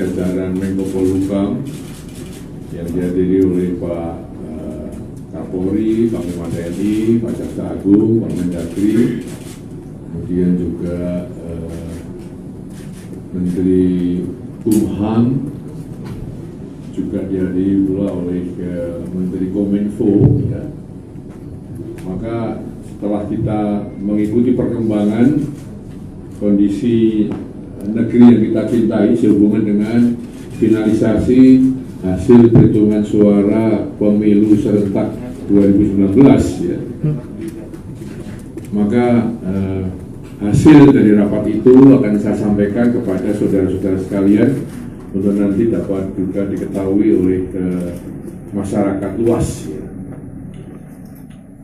jajaran Menko Polhukam yang dihadiri oleh Pak Kapolri, Panglima TNI, Pak Jaksa Agung, Pak Mendagri, kemudian juga Menteri Kumham, juga dihadiri pula oleh Menteri Kominfo. Ya. Maka setelah kita mengikuti perkembangan kondisi negeri yang kita cintai sehubungan dengan finalisasi hasil perhitungan suara pemilu serentak 2019, ya. Maka hasil dari rapat itu akan saya sampaikan kepada saudara-saudara sekalian untuk nanti dapat juga diketahui oleh masyarakat luas. Ya.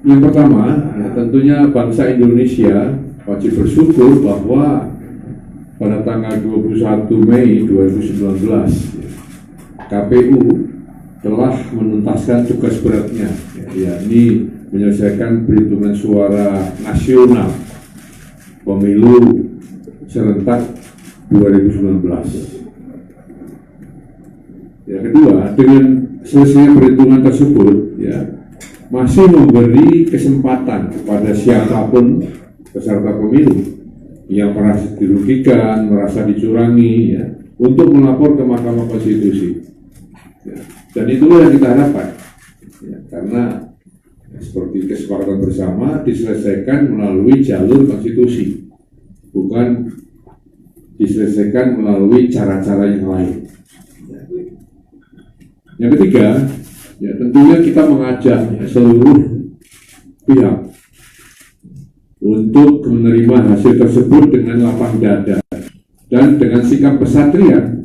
Yang pertama, ya, tentunya bangsa Indonesia wajib bersyukur bahwa pada tanggal 21 Mei 2019 KPU telah menuntaskan tugas beratnya, yakni menyelesaikan perhitungan suara nasional pemilu serentak 2019. Yang kedua, dengan selesai perhitungan tersebut, ya, masih memberi kesempatan kepada siapapun peserta pemilu yang merasa dirugikan, merasa dicurangi, ya, untuk melapor ke Mahkamah Konstitusi. Ya, dan itulah yang kita harapkan, ya, karena seperti kesepakatan bersama diselesaikan melalui jalur konstitusi, bukan diselesaikan melalui cara-cara yang lain. Ya. Yang ketiga, ya, tentunya kita mengajak, ya, seluruh pihak untuk menerima hasil tersebut dengan lapang dada dan dengan sikap kesatria.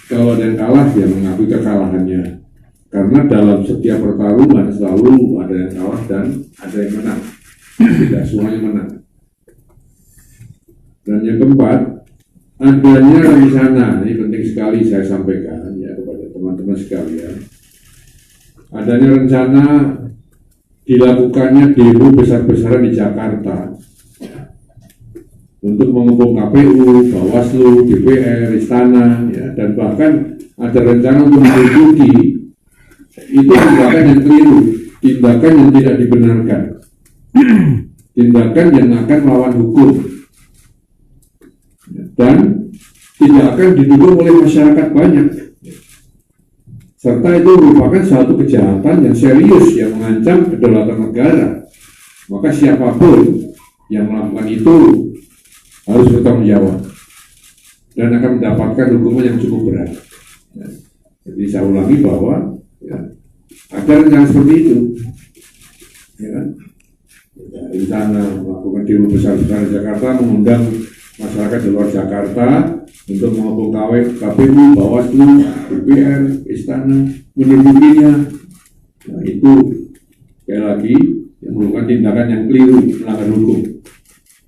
Kalau ada yang kalah, ya mengakui kekalahannya. Karena dalam setiap pertarungan selalu ada yang kalah dan ada yang menang. Tidak semuanya menang. Dan yang keempat, adanya rencana, ini penting sekali saya sampaikan, ya, kepada teman-teman sekalian. Adanya rencana dilakukannya demo besar-besaran di Jakarta untuk mengepung KPU, Bawaslu, DPR, Istana, ya, dan bahkan ada rencana untuk menduduki. Itu tindakan yang keliru, tindakan yang tidak dibenarkan, tindakan yang akan melawan hukum, dan tidak akan didukung oleh masyarakat banyak. Serta itu merupakan suatu kejahatan yang serius yang mengancam kedaulatan negara. Maka siapapun yang melakukan itu harus bertanggung jawab dan akan mendapatkan hukuman yang cukup berat. Ya. Jadi saya ulangi bahwa, ya, ada rencana seperti itu, ya kan? Rencana melakukan demo besar-besaran di Jakarta, mengundang masyarakat di luar Jakarta untuk mengepung KPU, Bawaslu, DPR, Istana, mendudukinya. Nah, itu sekali lagi yang merupakan tindakan yang keliru, melanggar hukum,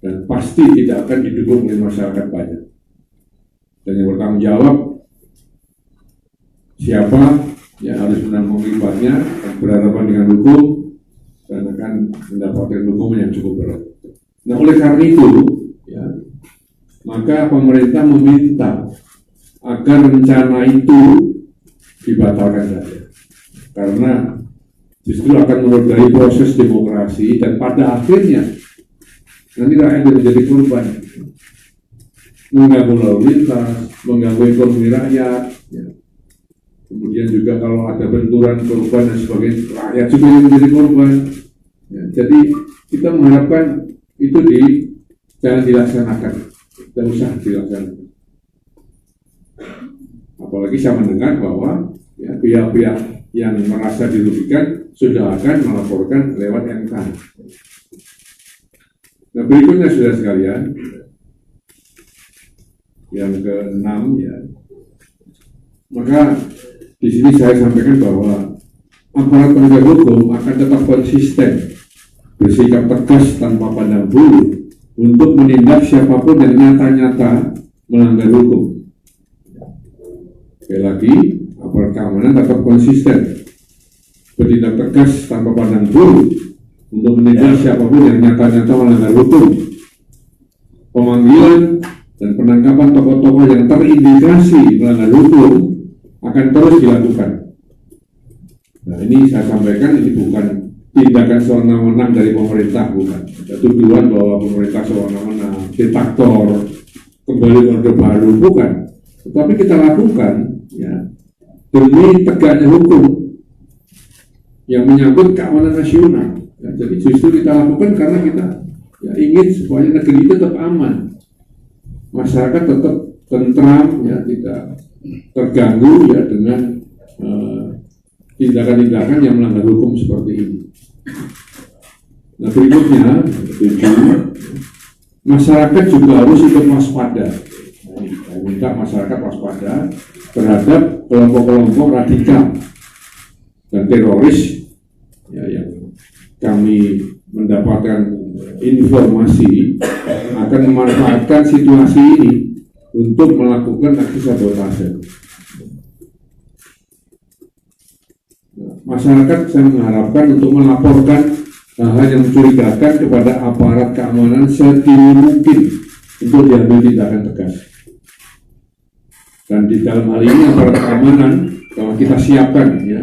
dan pasti tidak akan didukung oleh masyarakat banyak. Dan yang bertanggung jawab siapa yang harus menanggung akibatnya, berhadapan dengan hukum, dan akan mendapatkan hukuman yang cukup berat. Nah, oleh karena itu, ya, maka pemerintah meminta agar rencana itu dibatalkan saja, karena justru akan menodai proses demokrasi dan pada akhirnya nanti rakyat menjadi korban, mengganggu lalu lintas, mengganggu ekonomi rakyat, ya. Kemudian juga kalau ada benturan korban dan sebagainya, rakyat juga yang menjadi korban, ya. Jadi kita mengharapkan itu jangan dilaksanakan. Tidak usah dilaksanakan. Apalagi saya mendengar bahwa, ya, pihak-pihak yang merasa dirugikan sudah akan melaporkan lewat MK. Nah, berikutnya saudara sekalian, yang ke-6, ya, maka di sini saya sampaikan bahwa aparat penegak hukum akan tetap konsisten bersikap tegas tanpa pandang bulu untuk menindak siapapun yang nyata-nyata melanggar hukum. Sekali lagi, aparat keamanan tetap konsisten bertindak tegas tanpa pandang bulu untuk menindak siapapun yang nyata-nyata melanggar hukum. Pemanggilan dan penangkapan tokoh-tokoh yang terindikasi melanggar hukum akan terus dilakukan. Nah, ini saya sampaikan, ini bukan tindakan sewenang-wenang dari pemerintah, bukan. Ada tuduhan bahwa pemerintah sewenang-wenang, diktator, kembali orde baru, bukan. Tetapi kita lakukan ya demi tegaknya hukum yang menyangkut keamanan nasional. Ya, jadi justru kita lakukan karena kita ya, ingin supaya negeri itu tetap aman, masyarakat tetap tentram, ya, tidak terganggu ya dengan tindakan-tindakan yang melanggar hukum seperti ini. Nah, berikutnya, masyarakat juga harus ikut waspada. Saya minta masyarakat waspada terhadap kelompok-kelompok radikal dan teroris ya, yang kami mendapatkan informasi akan memanfaatkan situasi ini untuk melakukan aksi sabotase. Masyarakat saya mengharapkan untuk melaporkan hal yang mencurigakan kepada aparat keamanan sedini mungkin untuk diambil tindakan tegas. Dan di dalam hal ini aparat keamanan telah kita siapkan ya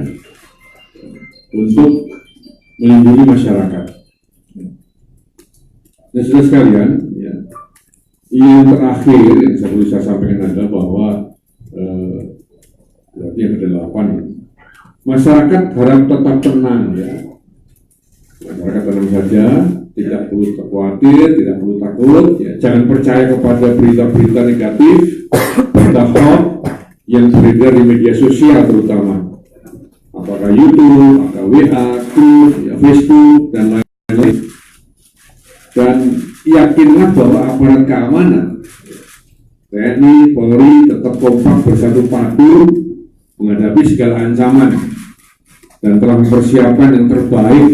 untuk melindungi masyarakat. Dan saudara sekalian, ya, yang terakhir yang saya perlu sampaikan adalah bahwa berarti yang ke-8 masyarakat harap tetap tenang ya. Masyarakat tenang saja, tidak perlu khawatir, tidak perlu takut ya. Jangan percaya kepada berita-berita negatif, berita hoax yang beredar di media sosial terutama. Apakah YouTube, apakah WA, ya, Facebook, dan lain-lain. Dan yakinlah bahwa aparat keamanan TNI, Polri tetap kompak bersatu padu menghadapi segala ancaman dan telah mempersiapkan yang terbaik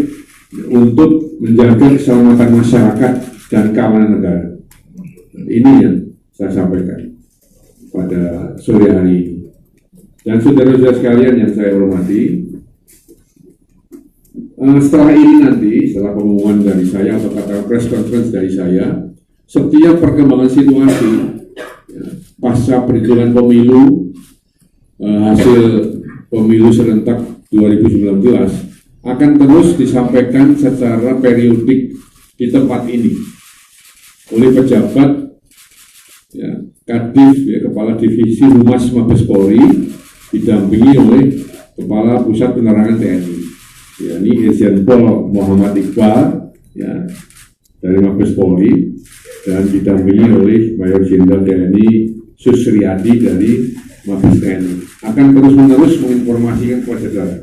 untuk menjaga keselamatan masyarakat dan keamanan negara. Ini yang saya sampaikan pada sore hari ini. Dan saudara-saudara sekalian yang saya hormati, setelah ini nanti, setelah pengumuman dari saya atau kata press conference dari saya, setiap perkembangan situasi ya, pasca perhitungan pemilu, hasil pemilu serentak 2019 akan terus disampaikan secara periodik di tempat ini oleh pejabat ya, Kadif, ya, Kepala Divisi Humas Mabes Polri, didampingi oleh Kepala Pusat Penerangan TNI, yakni Irjen Pol Muhammad Iqbal ya, dari Mabes Polri, dan didampingi oleh Mayor Jenderal TNI Susriyadi dari Mabes TNI. Akan terus-menerus menginformasikan kepada saudara.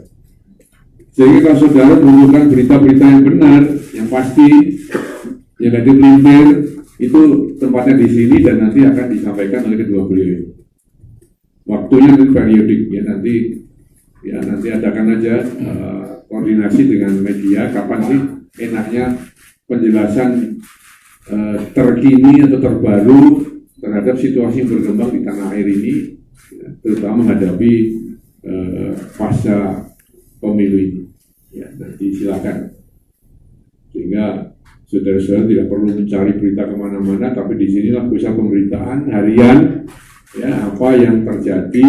Jadi kalau saudara menemukan berita-berita yang benar, yang pasti, yang ada melintir, itu tempatnya di sini dan nanti akan disampaikan oleh kedua beliau. Waktunya nanti periodik ya, nanti adakan aja koordinasi dengan media kapan sih enaknya penjelasan terkini atau terbaru terhadap situasi yang berkembang di tanah air ini, ya, terutama menghadapi pasca pemilu ini. Ya, nanti silakan, sehingga saudara-saudara tidak perlu mencari berita kemana-mana, tapi di sinilah pusat pemberitaan harian, ya, apa yang terjadi,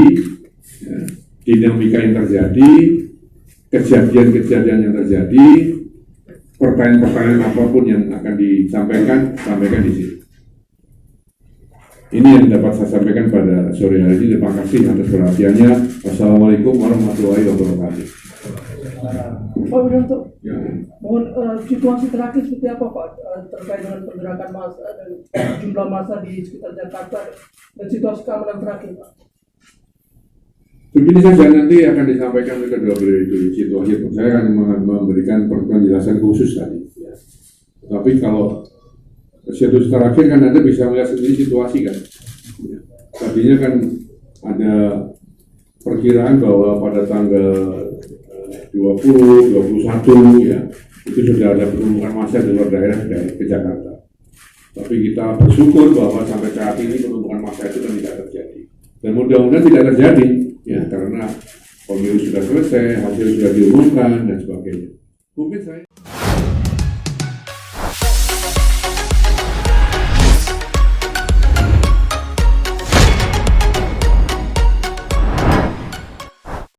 ya, dinamika yang terjadi, kejadian-kejadian yang terjadi, pertanyaan-pertanyaan apapun yang akan disampaikan, sampaikan di sini. Ini yang dapat saya sampaikan pada sore hari ini. Terima kasih atas perhatiannya. Wassalamualaikum warahmatullahi wabarakatuh. Pak Wiranto, mohon situasi terakhir seperti apa Pak terkait dengan pergerakan massa dan jumlah massa di sekitar Jakarta dan situasi keamanan terakhir Pak? Begini saja, nanti akan disampaikan oleh kedua beliau itu situasi. Saya akan memberikan penjelasan khusus tadi. Ya. Tapi kalau situasi terakhir kan Anda bisa melihat sendiri situasi kan. Ya. Tadinya kan ada perkiraan bahwa pada tanggal 20, 21 ya, itu sudah ada penumpukan massa di luar daerah ke Jakarta. Tapi kita bersyukur bahwa sampai saat ini penumpukan massa itu kan tidak terjadi. Dan mudah-mudahan tidak terjadi, ya, karena pemilu sudah selesai, hasil sudah diumumkan dan sebagainya. Mungkin saya